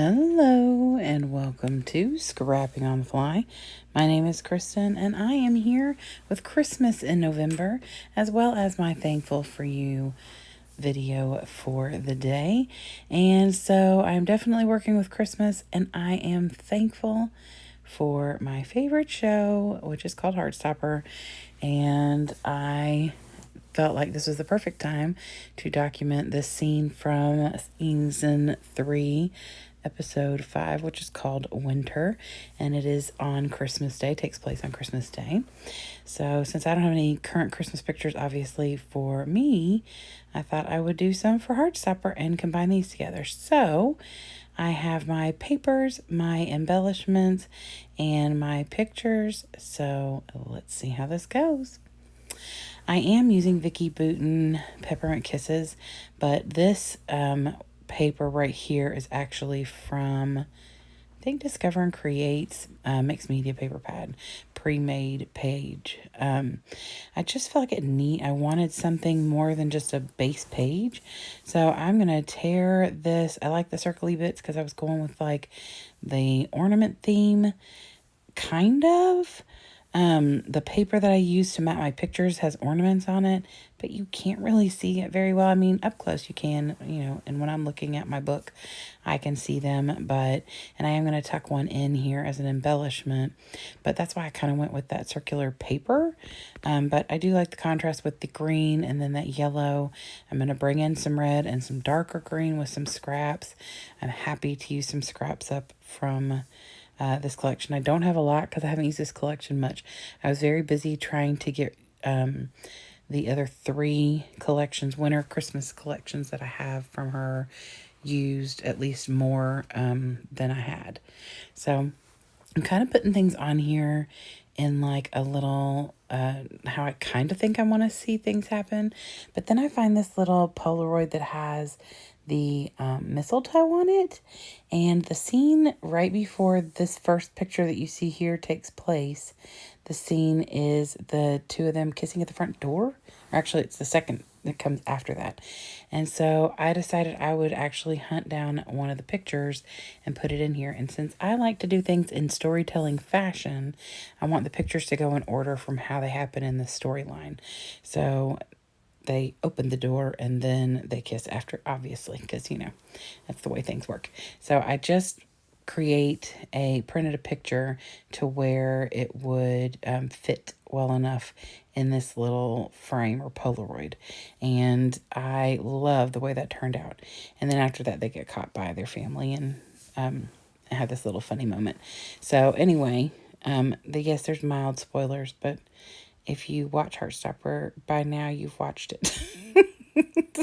Hello and welcome to Scrapping on the Fly. My name is Kristen and I am here with Christmas in November as well as my Thankful for You video for the day. And so I'm definitely working with Christmas and I am thankful for my favorite show, which is called Heartstopper. And I felt like this was the perfect time to document this scene from season 3, episode 5, which is called Winter, and it is on Christmas Day, takes place on Christmas Day. So since I don't have any current Christmas pictures, obviously, for me, I thought I would do some for Heartstopper and combine these together. So I have my papers, my embellishments, and my pictures. So let's see how this goes. I am using Vicky Bouton Peppermint Kisses, but this paper right here is actually from, I think, Discover and Create's mixed media paper pad, pre-made page. I just felt like I wanted something more than just a base page. So I'm going to tear this. I like the circly bits because I was going with like the ornament theme, kind of. The paper that I use to map my pictures has ornaments on it, but you can't really see it very well. I mean, up close you can, and when I'm looking at my book, I can see them, and I am going to tuck one in here as an embellishment, but that's why I kind of went with that circular paper. But I do like the contrast with the green and then that yellow. I'm going to bring in some red and some darker green with some scraps. I'm happy to use some scraps up from this collection. I don't have a lot because I haven't used this collection much. I was very busy trying to get the other 3 collections, winter Christmas collections that I have from her, used at least more than I had. So I'm kind of putting things on here in like a little how I kind of think I want to see things happen. But then I find this little Polaroid that has the mistletoe on it, and the scene right before this first picture that you see here takes place. The scene is the 2 of them kissing at the front door, or actually it's the second that comes after that. And so I decided I would actually hunt down one of the pictures and put it in here. And since I like to do things in storytelling fashion, I want the pictures to go in order from how they happen in the storyline. So they open the door and then they kiss after, obviously, because, that's the way things work. So I just printed a picture to where it would fit well enough in this little frame or Polaroid. And I love the way that turned out. And then after that, they get caught by their family and have this little funny moment. So anyway, yes, there's mild spoilers, but if you watch Heartstopper, by now you've watched it.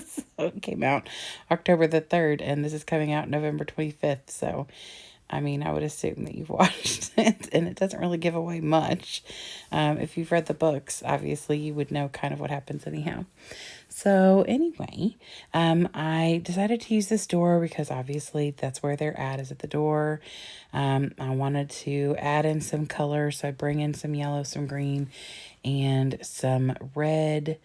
So it came out October the 3rd, and this is coming out November 25th. So, I mean, I would assume that you've watched it, and it doesn't really give away much. If you've read the books, obviously you would know kind of what happens anyhow. So anyway, I decided to use this door because obviously that's where they're at, is at the door. I wanted to add in some color, so I bring in some yellow, some green, and some red.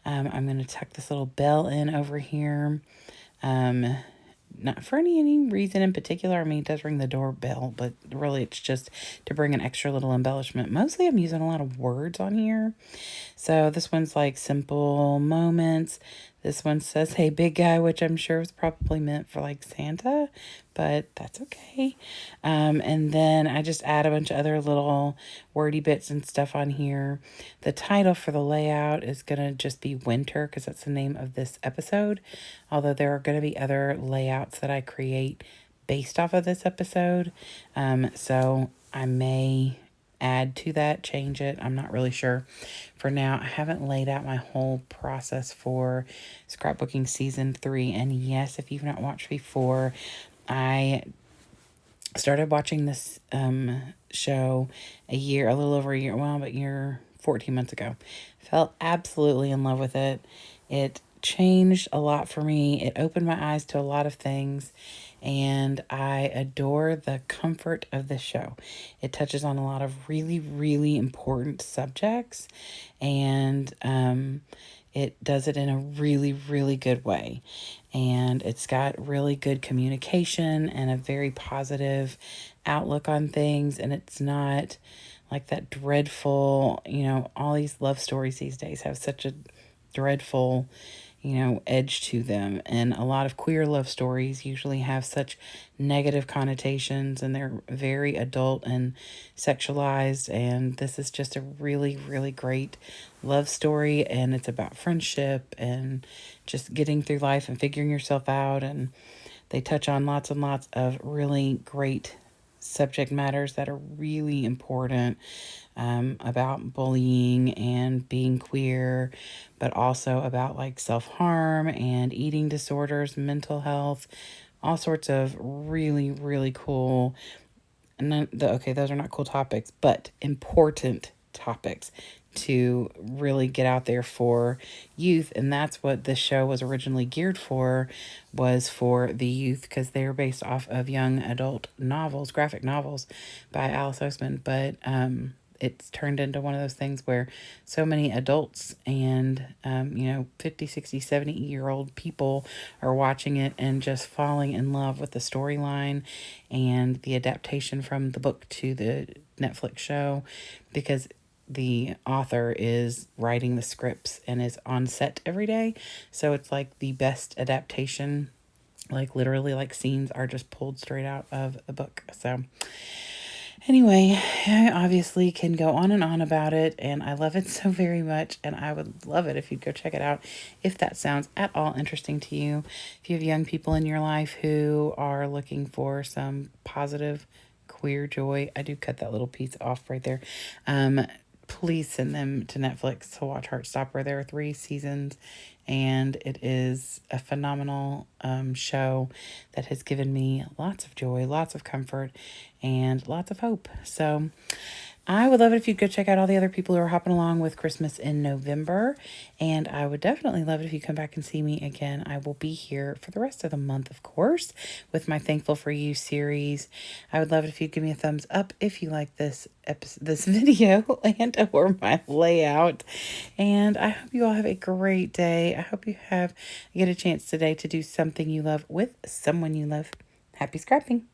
I'm going to tuck this little bell in over here. Not for any reason in particular. I mean, it does ring the doorbell, but really it's just to bring an extra little embellishment. Mostly I'm using a lot of words on here. So this one's like simple moments. This one says, "Hey, big guy," which I'm sure was probably meant for like Santa, but that's okay. And then I just add a bunch of other little wordy bits and stuff on here. The title for the layout is going to just be Winter because that's the name of this episode. Although there are going to be other layouts that I create based off of this episode. So I may add to that, change it. I'm not really sure. For now, I haven't laid out my whole process for scrapbooking season 3. And yes, if you've not watched before, I started watching this show a little over a year, 14 months ago. Felt absolutely in love with it. It changed a lot for me. It opened my eyes to a lot of things, and I adore the comfort of this show. It touches on a lot of really, really important subjects, and it does it in a really, really good way. And it's got really good communication and a very positive outlook on things. And it's not like that dreadful, all these love stories these days have such a dreadful, edge to them. And a lot of queer love stories usually have such negative connotations and they're very adult and sexualized. And this is just a really, really great love story. And it's about friendship and just getting through life and figuring yourself out. And they touch on lots and lots of really great subject matters that are really important, about bullying and being queer, but also about like self harm and eating disorders, mental health, all sorts of really, really cool. And okay, those are not cool topics, but important topics to really get out there for youth. And that's what this show was originally geared for, was for the youth, because they were based off of young adult novels, graphic novels by Alice Oseman. But it's turned into one of those things where so many adults and 50, 60, 70-year-old people are watching it and just falling in love with the storyline and the adaptation from the book to the Netflix show, because the author is writing the scripts and is on set every day. So it's like the best adaptation. Like literally, like scenes are just pulled straight out of the book. So anyway, I obviously can go on and on about it, and I love it so very much, and I would love it if you'd go check it out if that sounds at all interesting to you. If you have young people in your life who are looking for some positive queer joy, I do cut that little piece off right there. Please send them to Netflix to watch Heartstopper. There are 3 seasons, and it is a phenomenal show that has given me lots of joy, lots of comfort, and lots of hope. So I would love it if you'd go check out all the other people who are hopping along with Christmas in November. And I would definitely love it if you come back and see me again. I will be here for the rest of the month, of course, with my Thankful for You series. I would love it if you'd give me a thumbs up if you like this this video and or my layout. And I hope you all have a great day. I hope you get a chance today to do something you love with someone you love. Happy scrapping.